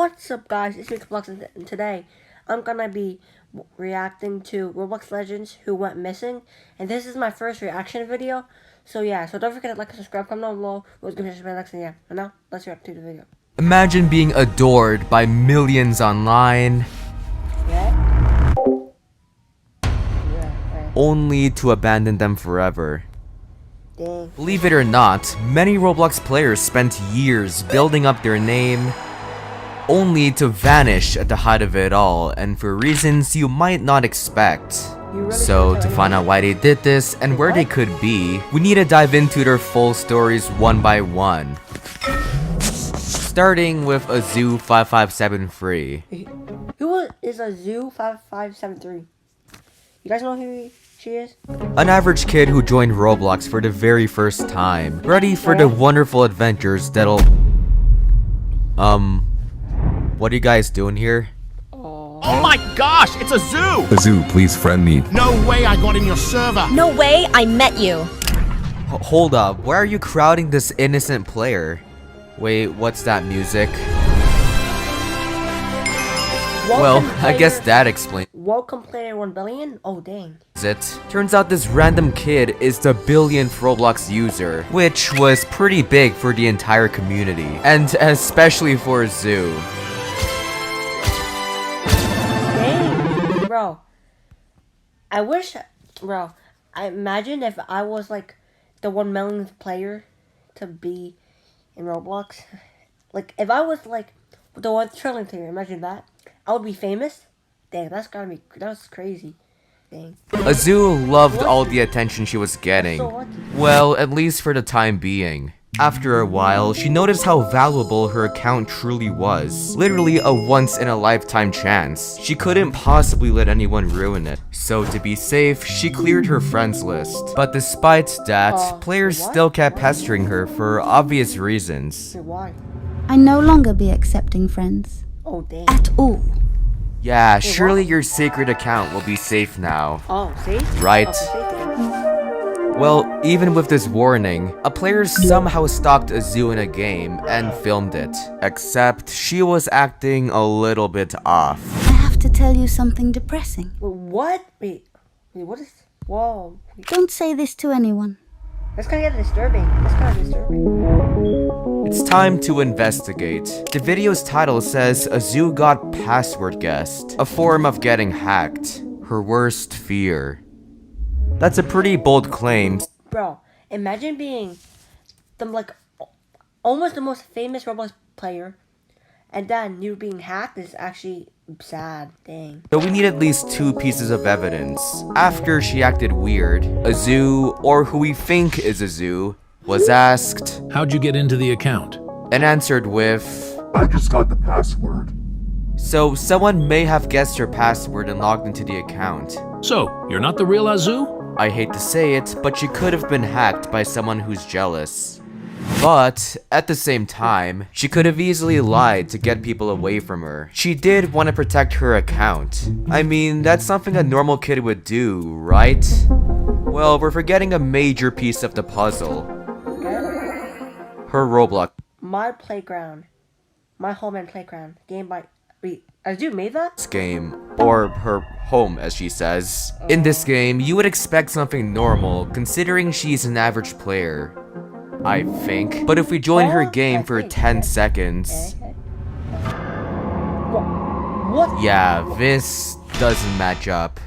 What's up, guys? It's CakeBlox, and today I'm gonna be reacting to Roblox legends who went missing, and this is my first reaction video. So yeah, so don't forget to like and subscribe, comment down below. What's gonna be next, and yeah. And now let's react to the video. Imagine being adored by millions online, Yeah. only to abandon them forever. Dang. Believe it or not, many Roblox players spent years building up their name, only to vanish at the height of it all, and for reasons you might not expect. So to find out why they did this and where they could be, we need to dive into their full stories one by one. Starting with Azoo5573. Who is Azoo5573? You guys know who she is? An average kid who joined Roblox for the very first time, ready for the wonderful adventures that'll... What are you guys doing here? Oh my gosh, it's a zoo! Azoo, please friend me. No way I got in your server! No way, I met you. Hold up, why are you crowding this innocent player? Wait, what's that music? Well, I guess that explains Welcome player 1 billion? Oh dang. it. Turns out this random kid is the billionth Roblox user, which was pretty big for the entire community, and especially for Zoo. Dang, bro. I imagine if I was like the 1 millionth player to be in Roblox. Like if I was like the 1 trillion player, imagine that. I would be famous. Dang, that's crazy. Dang. Azoo loved all the attention she was getting. So lucky. Well, at least for the time being. After a while, she noticed how valuable her account truly was. Literally a once-in-a-lifetime chance. She couldn't possibly let anyone ruin it. So to be safe, she cleared her friends list. But despite that, players still kept pestering her for obvious reasons. Wait, why? I no longer be accepting friends. Oh dang. At all. Yeah, surely your secret account will be safe now. Oh, see? Right? Oh, see? Well, even with this warning, a player somehow stalked Azoo in a game and filmed it. Except, she was acting a little bit off. I have to tell you something depressing. Wait, what? Wait, what is... Whoa. Don't say this to anyone. That's kind of disturbing. It's time to investigate. The video's title says Azoo got password guessed, a form of getting hacked. Her worst fear. That's a pretty bold claim. Bro, imagine being almost the most famous Roblox player, and then you being hacked is actually sad. Dang. So we need at least 2 pieces of evidence. After she acted weird, Azoo, or who we think is Azoo, was asked, "How'd you get into the account?" and answered with, I just got the password. so someone may have guessed her password and logged into the account. So, you're not the real Azoo? I hate to say it, but she could have been hacked by someone who's jealous. But, at the same time, she could have easily lied to get people away from her. She did want to protect her account. I mean, that's something a normal kid would do, right? Well, we're forgetting a major piece of the puzzle. Her Roblox. My playground. My home and playground. Game by... Wait, Azoo made that? Game, or her home as she says. In this game, you would expect something normal, considering she's an average player, I think. But if we join her game for 10 seconds... What? Yeah, this doesn't match up.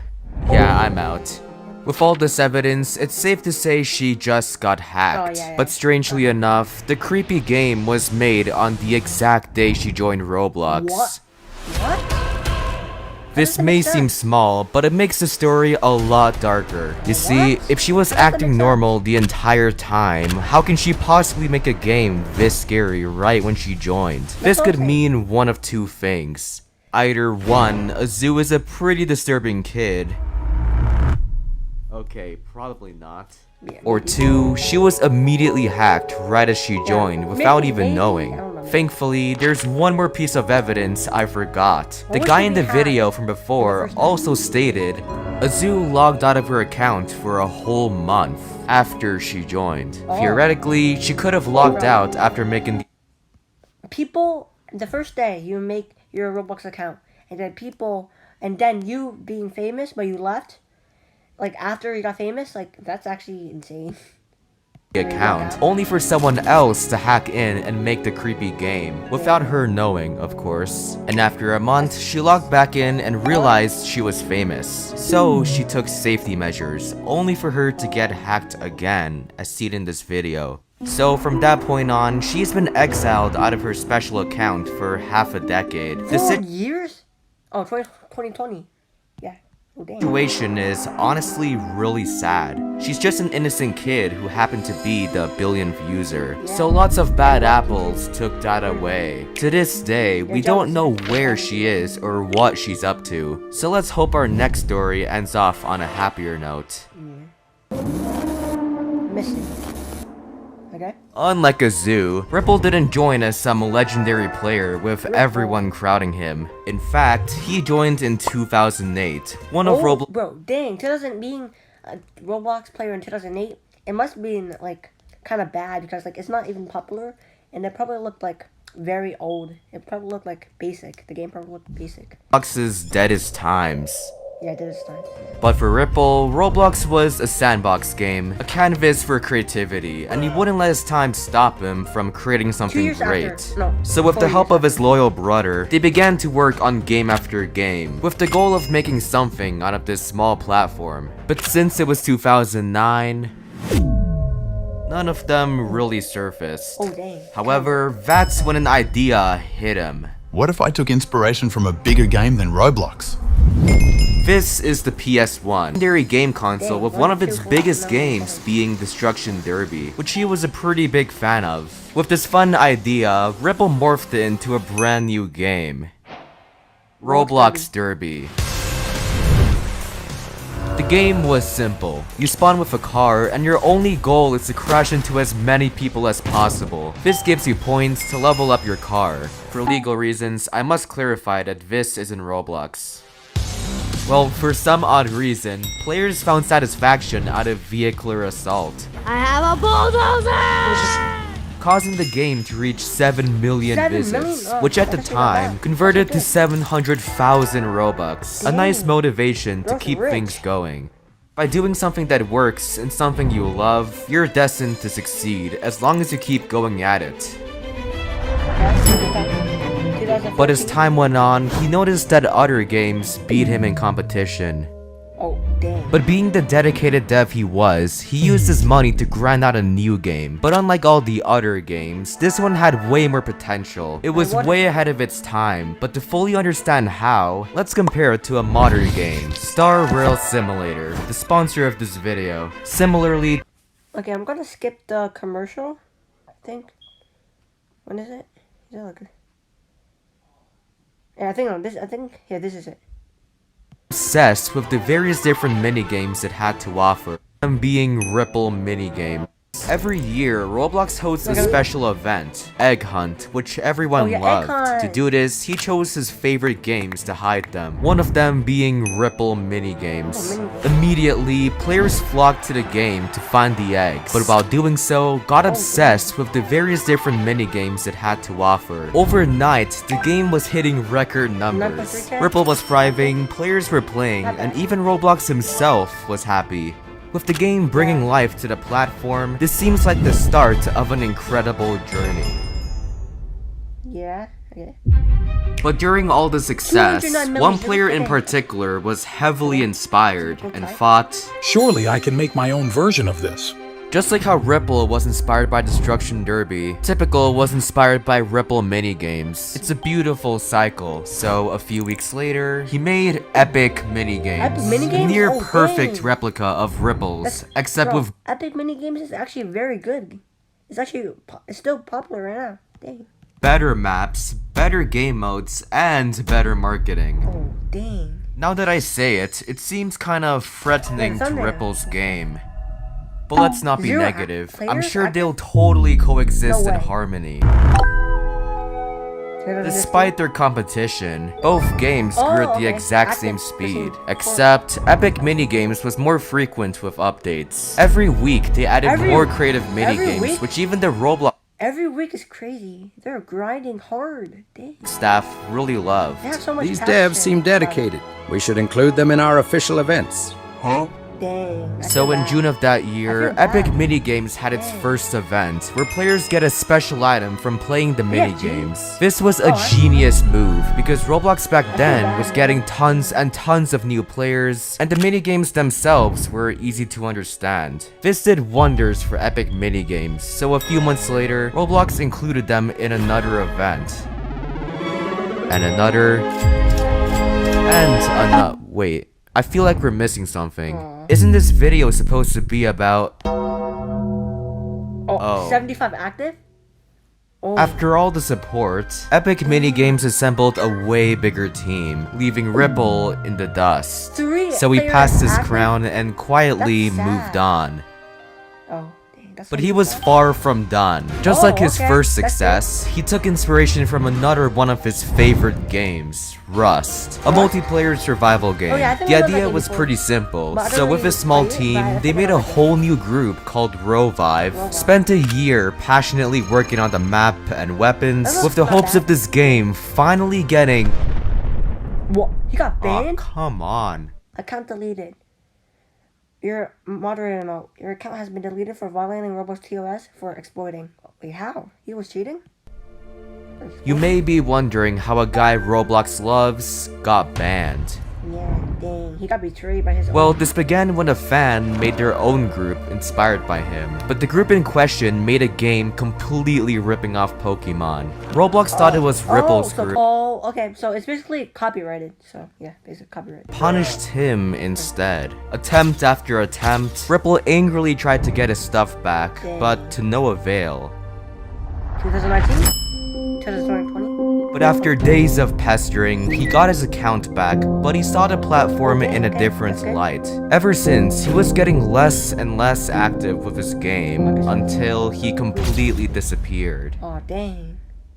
Yeah, I'm out. With all this evidence, it's safe to say she just got hacked. Oh, yeah. But strangely enough, the creepy game was made on the exact day she joined Roblox. What? This may seem small, but it makes the story a lot darker. You see, if she was acting normal the entire time, how can she possibly make a game this scary right when she joined? This could mean one of 2 things. Either 1, Azoo is a pretty disturbing kid. Okay, probably not. Or 2, she was immediately hacked right as she joined without even knowing. Thankfully, there's one more piece of evidence I forgot. The guy in the video from before also stated Azoo logged out of her account for a whole month after she joined. Theoretically, she could have logged out after making the people the first day you make your Roblox account, and then you being famous, but you left, like after you got famous, like that's actually insane. Account, only for someone else to hack in and make the creepy game, without her knowing, of course. And after a month, she logged back in and realized she was famous. So she took safety measures, only for her to get hacked again, as seen in this video. So from that point on, she's been exiled out of her special account for half a decade. The 4 years? Oh, 2020. Yeah. Oh, dang. Situation is honestly really sad. She's just an innocent kid who happened to be the billionth user. So lots of bad apples took that away. To this day, we don't know where she is or what she's up to. So let's hope our next story ends off on a happier note. Missing. Okay. Unlike a zoo, Ripple didn't join as some legendary player with everyone crowding him. In fact, he joined in 2008. One of Roblox. Bro, dang, 2000 being a Roblox player in 2008, it must have been like kind of bad because like it's not even popular, and it probably looked like very old. It probably looked like basic. The game probably looked basic. Roblox's deadest times. Yeah, it did this time. But for Ripple, Roblox was a sandbox game, a canvas for creativity, and he wouldn't let his time stop him from creating something great. So with the help of his loyal brother, they began to work on game after game, with the goal of making something out of this small platform. But since it was 2009, none of them really surfaced. Oh, dang. However, that's when an idea hit him. What if I took inspiration from a bigger game than Roblox? This is the PS1, legendary game console with one of its biggest games being Destruction Derby, which he was a pretty big fan of. With this fun idea, Ripple morphed it into a brand new game, Roblox Derby. The game was simple. You spawn with a car and your only goal is to crash into as many people as possible. This gives you points to level up your car. For legal reasons, I must clarify that this isn't Roblox. Well, for some odd reason, players found satisfaction out of vehicular assault. I have a bulldozer! Causing the game to reach 7 million 7 visits, million? which at the time converted to 700,000 Robux. A nice motivation to keep things going. By doing something that works and something you love, you're destined to succeed as long as you keep going at it. But as time went on, he noticed that other games beat him in competition. Oh, dang. But being the dedicated dev he was, he used his money to grind out a new game. But unlike all the other games, this one had way more potential. It was way ahead of its time, but to fully understand how, let's compare it to a modern game, Star Rail Simulator, the sponsor of this video. Similarly, Okay, I'm gonna skip the commercial, I think. When is it? Is it like... Yeah, this is it. obsessed with the various different minigames it had to offer, them being Ripple minigames. Every year, Roblox hosts a special event, Egg Hunt, which everyone loved. To do this, he chose his favorite games to hide them, one of them being Ripple minigames. Immediately, players flocked to the game to find the eggs, but while doing so, got obsessed with the various different minigames it had to offer. Overnight, the game was hitting record numbers. Ripple was thriving, players were playing, and even Roblox himself was happy. With the game bringing life to the platform, this seems like the start of an incredible journey. Yeah, okay. But during all the success, one player in particular was heavily inspired and thought, Surely I can make my own version of this. just like how Ripple was inspired by Destruction Derby, Typical was inspired by Ripple minigames. It's a beautiful cycle. So a few weeks later, he made Epic Minigames. Epic Minigames? A near Oh, perfect dang. replica of Ripple's, except with Epic Minigames is actually very good. It's still popular right now. Dang. better maps, better game modes, and better marketing. Oh, dang. Now that I say it, it seems kind of threatening to Sunday. Ripple's game. But let's not be Zero negative. I'm players sure active? they'll totally coexist No in way. harmony. Despite their competition, both games grew at the exact same speed, except Epic Minigames was more frequent with updates. Every week, they added more creative minigames, week? which even the Roblox Every week is crazy. They're grinding hard. Dang. Staff really loved. They have so much These passion devs seem about it. dedicated. We should include them in our official events. Dang. I So feel in bad. June of that year, I feel Epic bad. Minigames had its Dang. first event, where players get a special item from playing the Yeah, minigames. This was a Oh, I- genius move, because Roblox back feel then bad. was getting tons and tons of new players, and the minigames themselves were easy to understand. This did wonders for Epic Minigames, so a few months later, Roblox included them in another event. And another... And another... Wait. I feel like we're missing something. Isn't this video supposed to be about... Oh, 75 active? Oh. After all the support, Epic Minigames assembled a way bigger team, leaving Ripple in the dust. Three So he players passed his active? crown and quietly That's sad. moved on. Oh, dang. That's But what he was said. far from done. Just Oh, like his okay. first That's success, he took inspiration from another one of his favorite games, Rust, a multiplayer survival game. yeah, I think The I remember idea that was before. pretty simple. But I don't So with really a small play it, but I team, they think I made a like it. whole new group called Rovive, spent a year passionately working on the map and weapons, That with the looks hopes bad. of this game finally getting... What? He got Aw, banned? come on. Account deleted. Your moderator note. Your account has been deleted for violating Roblox TOS for exploiting. Wait, how? He was cheating? You may be wondering how a guy Roblox loves got banned. Yeah, dang. He got betrayed by his Well, own. this began when a fan made their own group inspired by him, but the group in question made a game completely ripping off Pokemon. Roblox thought it was Ripple's group, Okay, so it's basically copyrighted. So, yeah, basically copyrighted. punished him instead. Attempt after attempt, Ripple angrily tried to get his stuff back, but to no avail. 2019? 2020? But after days of pestering, he got his account back, but he saw the platform in a different light. Ever since, he was getting less and less active with his game, until he completely disappeared. Oh, dang.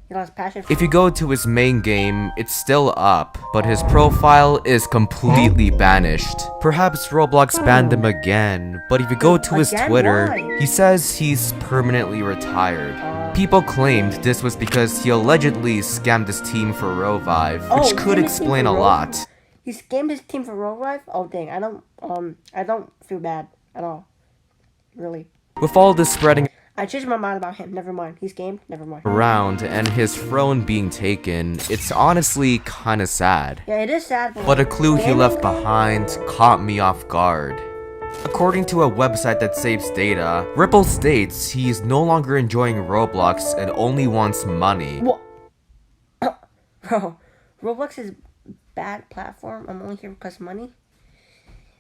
He lost passion for If you go to his main game, it's still up, but his profile is completely banished. Perhaps Roblox banned him again, but if you go to his Again? Twitter, Why? he says he's permanently retired. People claimed this was because he allegedly scammed his team for Rovive, Oh, which could scammed his team explain for a Rovive? lot. He scammed his team for Roleplay? Oh, dang. I don't feel bad at all. Really. With all this spreading I changed my mind about him. Never mind. He's gamed. Never mind. around and his throne being taken, it's honestly kinda sad. Yeah, it is sad. But a clue he Gaming- left behind caught me off guard. According to a website that saves data, Ripple states he's no longer enjoying Roblox and only wants money. What? Bro, Roblox is bad platform. I'm only here because of money.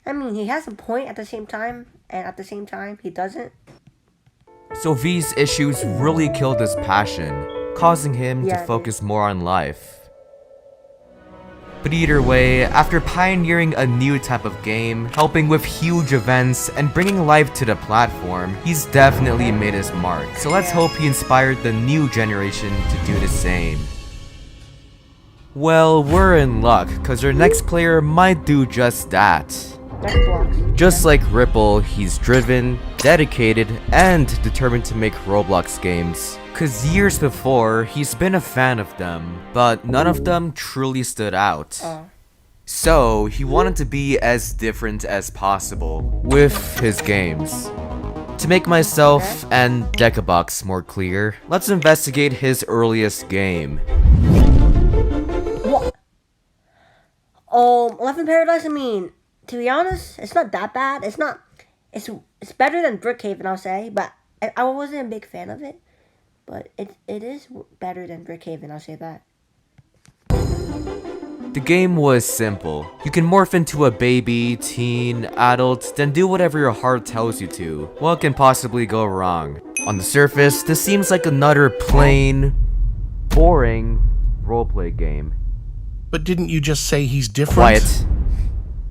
I mean, he has a point at the same time, and at the same time, he doesn't. So these issues really killed his passion, causing him Yeah, to it focus more on life. But either way, after pioneering a new type of game, helping with huge events, and bringing life to the platform, he's definitely made his mark. So let's hope he inspired the new generation to do the same. Well, we're in luck, cause our next player might do just that. Decabbox. Just like Ripple, he's driven, dedicated, and determined to make Roblox games. Cause years before, he's been a fan of them, but none of them truly stood out. So, he wanted to be as different as possible with his games. To make myself and Decabbox more clear, let's investigate his earliest game. What? Life in Paradise. I mean, to be honest, it's not that bad. It's not. It's better than Brookhaven, I'll say. But I wasn't a big fan of it. But it is better than Brookhaven, I'll say that. The game was simple. You can morph into a baby, teen, adult, then do whatever your heart tells you to. What can possibly go wrong? On the surface, this seems like another plain, boring roleplay game. But didn't you just say he's different? Quiet.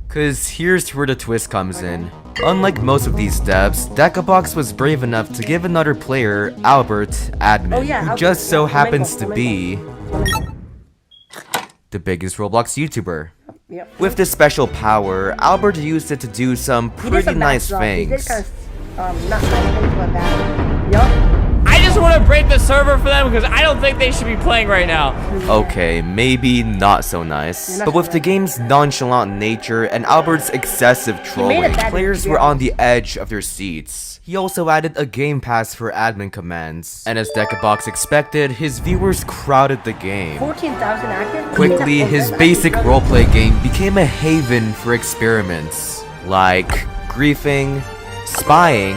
Cause here's where the twist comes in. Unlike most of these devs, Decabbox was brave enough to give another player, Albert, admin, Oh, yeah, who Albert, just so yeah, happens to Flamenco. be the biggest Roblox YouTuber. Yep. With this special power, Albert used it to do some He did pretty some bad nice stuff. He did things. kind of not nice things, but bad. Yup. I just want to break the server for them because I don't think they should be playing right now. Okay, maybe not so nice. But with the game's nonchalant nature and Albert's excessive trolling, players were on the edge of their seats. He also added a game pass for admin commands. And as Decabbox expected, his viewers crowded the game. 14,000 active? Quickly, his basic roleplay game became a haven for experiments like griefing, spying,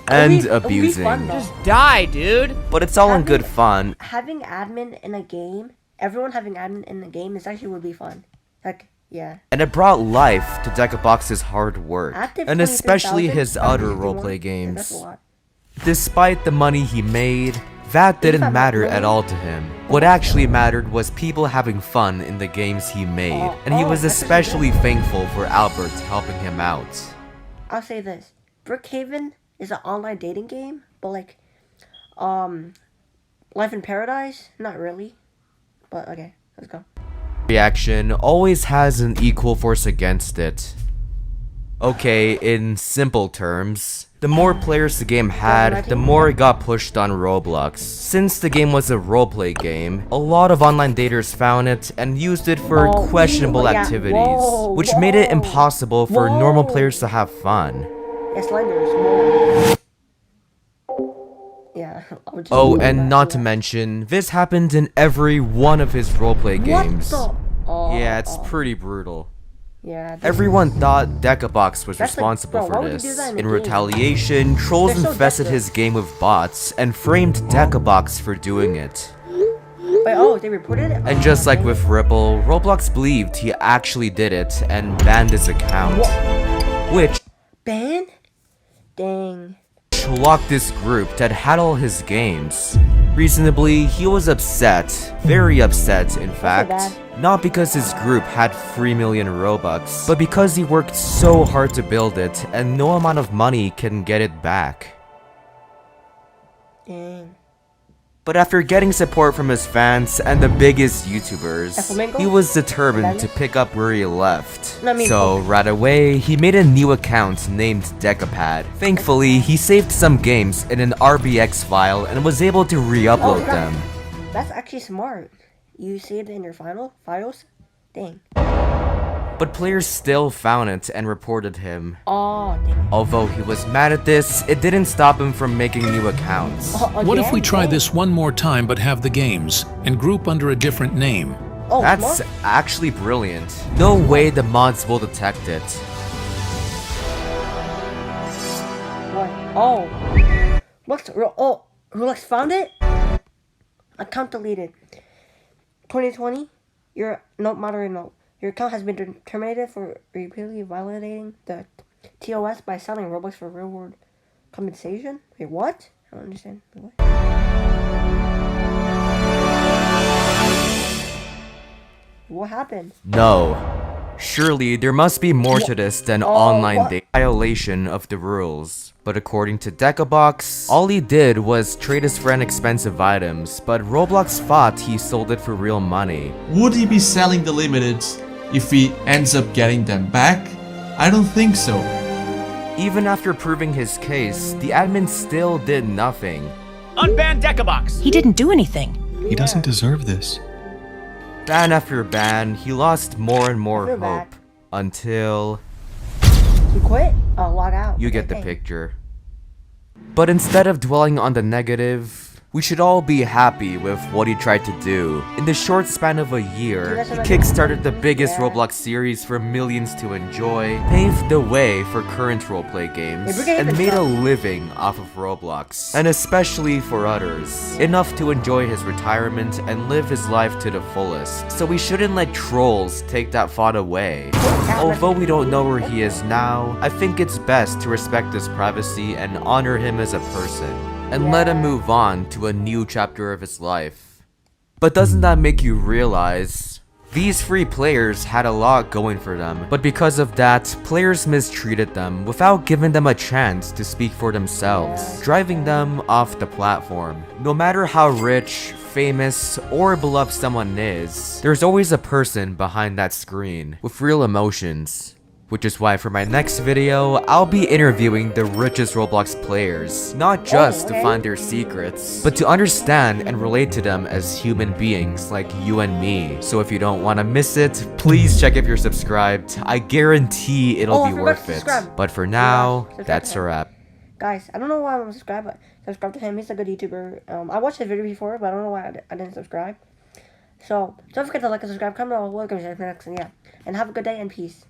and abusing. Just die, dude. But it's all in good fun. Having admin in a game, everyone having admin in the game is actually would be fun. Like, yeah. And it brought life to Decabbox's hard work, Active and especially 23,000? his other 51? roleplay Yeah, that's a games. lot. Despite the money he made, that didn't matter at all to him. What actually mattered was people having fun in the games he made, and he was especially thankful for Albert helping him out. I'll say this. Brookhaven is an online dating game, but like, Life in Paradise? Not really. But okay, let's go. Reaction always has an equal force against it. Okay, in simple terms, the more players the game had, the more it got pushed on Roblox. Since the game was a roleplay game, a lot of online daters found it and used it for questionable activities, which made it impossible for normal players to have fun. Yeah, Slenders. Yeah. Oh, and not to mention, this happened in every one of his roleplay games. Yeah, it's pretty brutal. Yeah. Everyone thought Decabbox was responsible for this. In retaliation, trolls infested his game with bots and framed Decabbox for doing it. Wait, oh, they reported it? And just like with Ripple, Roblox believed he actually did it and banned his account. Which Ban? Dang. locked this group that had all his games. Reasonably, he was upset, very upset in fact, not because his group had 3 million Robux, but because he worked so hard to build it and no amount of money can get it back. Dang. But after getting support from his fans and the biggest YouTubers, he was determined to pick up where he left. So right away, he made a new account named Decapad. Thankfully, he saved some games in an RBX file and was able to re-upload them. That's actually smart. You saved it in your files? Dang. But players still found it and reported him. Oh, dang. Although he was mad at this, it didn't stop him from making new accounts. What if we try this one more time but have the games and group under a different name? Oh, that's actually brilliant. No way the mods will detect it. What? Oh. Roblox found it? Account deleted. 2020? Moderate note. Your account has been terminated for repeatedly violating the TOS by selling Robux for real-world compensation? Wait, what? I don't understand. What? What happened? No. Surely there must be more to this than online violation of the rules. But according to Decabbox, all he did was trade his friend expensive items, but Roblox thought he sold it for real money. Would he be selling the limited if he ends up getting them back? I don't think so. Even after proving his case, the admin still did nothing. Unban Decabbox! He didn't do anything. He doesn't deserve this. Ban after ban, he lost more and more hope. Until... You quit? Oh, log out. You get the picture. But instead of dwelling on the negative, we should all be happy with what he tried to do. In the short span of a year, he kickstarted the biggest Roblox series for millions to enjoy, paved the way for current roleplay games, and made a living off of Roblox. And especially for others, enough to enjoy his retirement and live his life to the fullest. So we shouldn't let trolls take that thought away. Although we don't know where he is now, I think it's best to respect his privacy and honor him as a person, and let him move on to a new chapter of his life. But doesn't that make you realize, these free players had a lot going for them, but because of that, players mistreated them without giving them a chance to speak for themselves, driving them off the platform. No matter how rich, famous, or beloved someone is, there's always a person behind that screen with real emotions. Which is why for my next video, I'll be interviewing the richest Roblox players, not just to find their secrets, but to understand and relate to them as human beings like you and me. So if you don't want to miss it, please check if you're subscribed. I guarantee it'll be worth it. But for now, that's a wrap. Guys, I don't know why I'm subscribed, but subscribe to him. He's a good YouTuber. I watched his video before, but I don't know why I didn't subscribe. So don't forget to like and subscribe, comment below, welcome to the next one, yeah. And have a good day and peace.